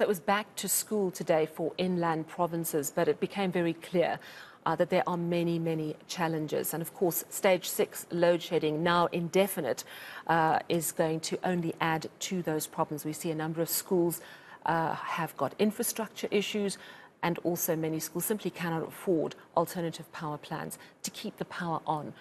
It was back to school today for inland provinces, but it became very clear that there are many, many challenges. And of course, stage 6 load shedding, now indefinite, is going to only add to those problems. We see a number of schools have got infrastructure issues, and also many schools simply cannot afford alternative power plants to keep the power on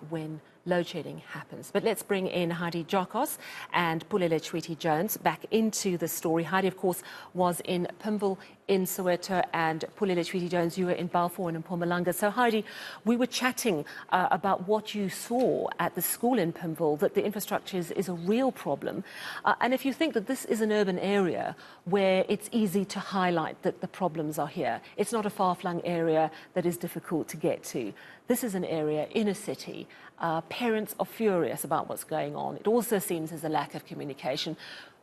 when load shedding happens. But let's bring in Heidi Giokos and Pule Letshwiti-Jones back into the story. Heidi, of course, was in Pimville in Soweto, and Pule Letshwiti-Jones, you were in Balfour and in Mpumalanga. So Heidi, we were chatting about what you saw at the school in Pimville, that the infrastructure is a real problem. And if you think that this is an urban area where it's easy to highlight that the problems are here, it's not a far-flung area that is difficult to get to. This is an area in a city. Parents are furious about what's going on. It also seems there's a lack of communication.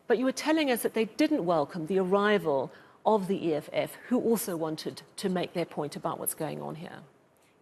But you were telling us that they didn't welcome the arrival of the EFF, who also wanted to make their point about what's going on here.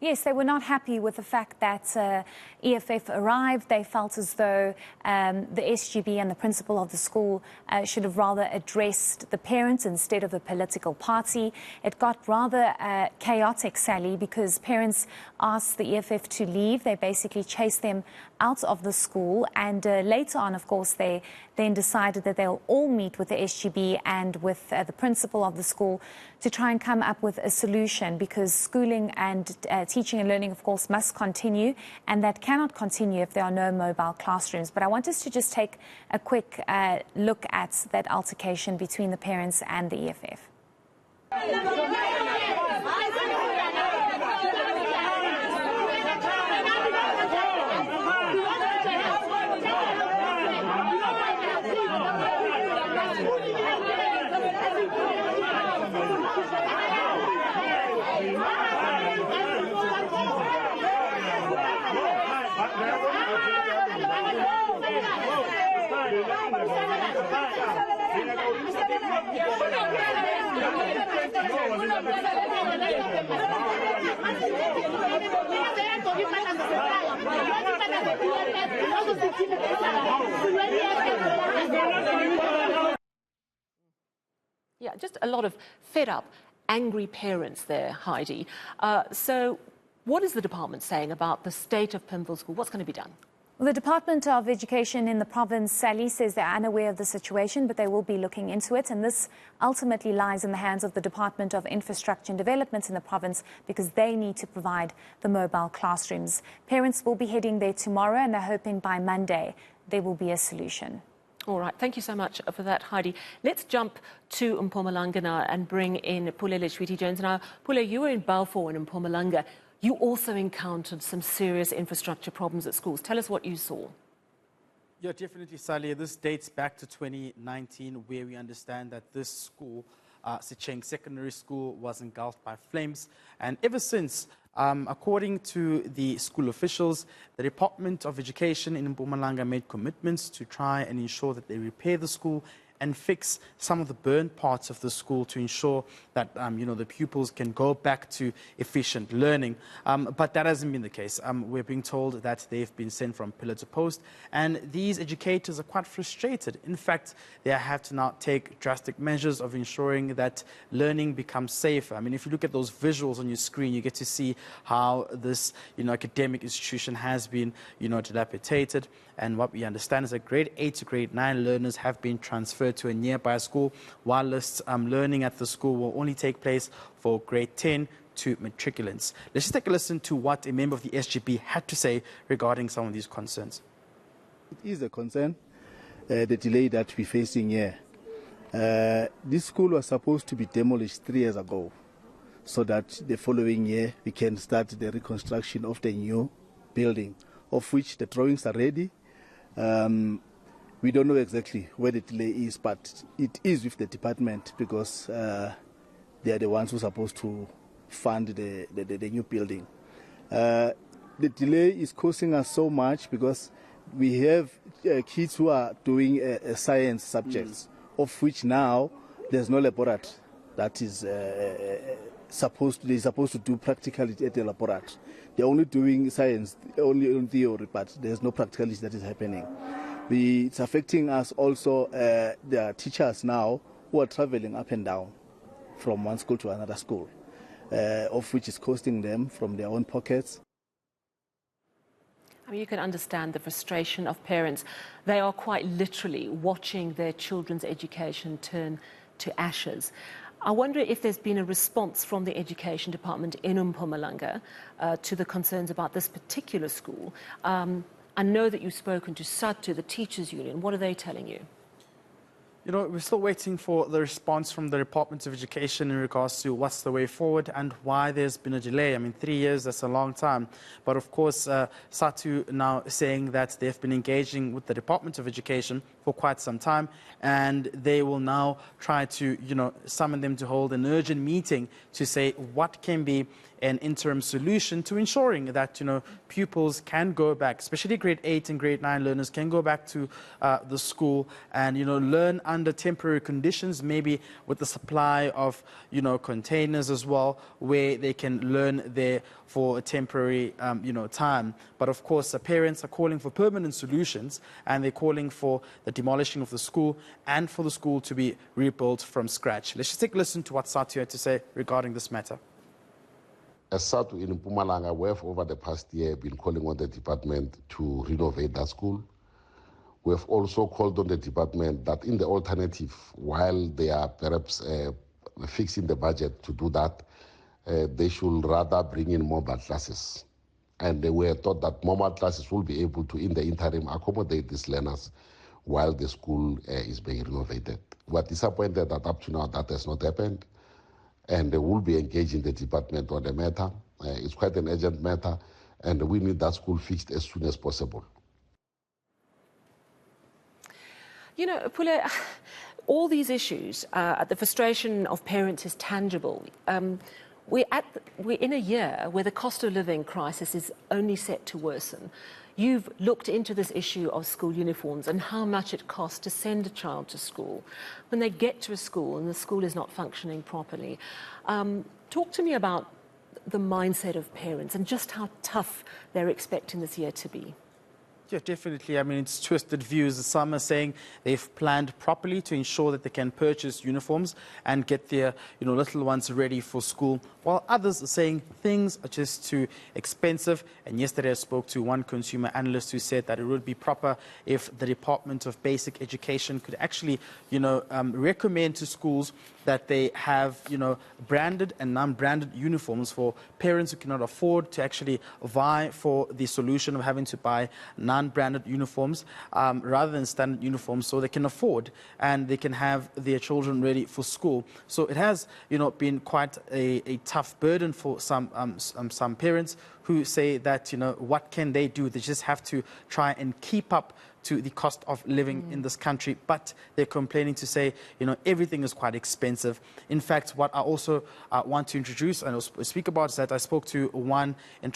Yes, they were not happy with the fact that EFF arrived. They felt as though the SGB and the principal of the school should have rather addressed the parents instead of the political party. It got rather chaotic, Sally, because parents asked the EFF to leave. They basically chased them out of the school, and later on, of course, they then decided that they'll all meet with the SGB and with the principal of the school to try and come up with a solution, because schooling and teaching and learning, of course, must continue, and that cannot continue if there are no mobile classrooms. But I want us to just take a quick look at that altercation between the parents and the EFF. Yeah, just a lot of fed up, angry parents there, Heidi. So what is the department saying about the state of Pimville School? What's going to be done? Well, the Department of Education in the province, Sally, says they're unaware of the situation, but they will be looking into it. And this ultimately lies in the hands of the Department of Infrastructure and Development in the province, because they need to provide the mobile classrooms. Parents will be heading there tomorrow, and they're hoping by Monday there will be a solution. All right, thank you so much for that, Heidi. Let's jump to Mpumalanga now and bring in Pule Letshwiti-Jones. Now, Pule, you were in Balfour and in Mpumalanga. You also encountered some serious infrastructure problems at schools. Tell us what you saw. Yeah, definitely, Sally. This dates back to 2019, where we understand that this school, Secheng Secondary School, was engulfed by flames. And ever since, according to the school officials, the Department of Education in Mpumalanga made commitments to try and ensure that they repair the school and fix some of the burned parts of the school to ensure that, the pupils can go back to efficient learning. But that hasn't been the case. We're being told that they've been sent from pillar to post, and these educators are quite frustrated. In fact, they have to now take drastic measures of ensuring that learning becomes safer. I mean, if you look at those visuals on your screen, you get to see how this, academic institution has been, dilapidated. And what we understand is that grade 8 to grade 9 learners have been transferred to a nearby school, whilst learning at the school will only take place for grade 10 to matriculants. Let's just take a listen to what a member of the SGB had to say regarding some of these concerns. It is a concern, the delay that we're facing here. This school was supposed to be demolished 3 years ago, so that the following year we can start the reconstruction of the new building, of which the drawings are ready. We don't know exactly where the delay is, but it is with the department, because they are the ones who are supposed to fund the new building. The delay is costing us so much because we have kids who are doing science subjects, of which now there's no laboratory that is they're supposed to do practicality at the laboratory. They're only doing science, only on theory, but there's no practicality that is happening. It's affecting us also, the teachers now who are traveling up and down from one school to another school, of which is costing them from their own pockets. I mean, you can understand the frustration of parents. They are quite literally watching their children's education turn to ashes. I wonder if there's been a response from the Education Department in Mpumalanga to the concerns about this particular school. I know that you've spoken to SADTU, the teachers' union. What are they telling you? You know, we're still waiting for the response from the Department of Education in regards to what's the way forward and why there's been a delay. I mean, 3 years, that's a long time. But of course, SADTU now saying that they've been engaging with the Department of Education for quite some time, and they will now try to, summon them to hold an urgent meeting to say what can be an interim solution to ensuring that, pupils can go back, especially grade 8 and grade 9 learners can go back to the school and, learn under temporary conditions, maybe with the supply of, containers as well, where they can learn there for a temporary, time. But of course, the parents are calling for permanent solutions, and they're calling for the demolishing of the school and for the school to be rebuilt from scratch. Let's just take a listen to what SADTU had to say regarding this matter. As SADTU in Mpumalanga, we have over the past year been calling on the department to renovate that school. We have also called on the department that in the alternative, while they are perhaps fixing the budget to do that, they should rather bring in mobile classes. And we were thought that mobile classes will be able to, in the interim, accommodate these learners while the school is being renovated. We are disappointed that up to now that has not happened, and they will be engaging the department on the matter. It's quite an urgent matter, and we need that school fixed as soon as possible. Pule, all these issues, the frustration of parents is tangible. We're in a year where the cost of living crisis is only set to worsen. You've looked into this issue of school uniforms and how much it costs to send a child to school. When they get to a school and the school is not functioning properly, talk to me about the mindset of parents and just how tough they're expecting this year to be. Yeah, definitely. I mean, it's twisted views. Some are saying they've planned properly to ensure that they can purchase uniforms and get their, little ones ready for school, while others are saying things are just too expensive. And yesterday I spoke to one consumer analyst who said that it would be proper if the Department of Basic Education could actually, recommend to schools that they have, branded and non-branded uniforms for parents who cannot afford to actually vie for the solution of having to buy non-branded uniforms rather than standard uniforms, so they can afford and they can have their children ready for school. So it has, been quite a tough burden for some parents who say that, what can they do? They just have to try and keep up to the cost of living in this country, but they're complaining to say, everything is quite expensive. In fact, what I also want to introduce and speak about is that I spoke to one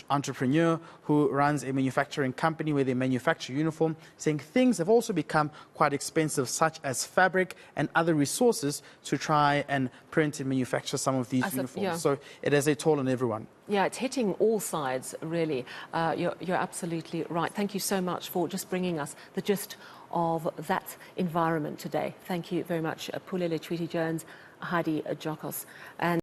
entrepreneur who runs a manufacturing company where they manufacture uniform, saying things have also become quite expensive, such as fabric and other resources to try and print and manufacture some of these uniforms. Yeah. So it has a toll on everyone. Yeah, it's hitting all sides, really. You're absolutely right. Thank you so much for just bringing us the gist of that environment today. Thank you very much, Pule, Letshwiti-Jones, Heidi, Giokos. And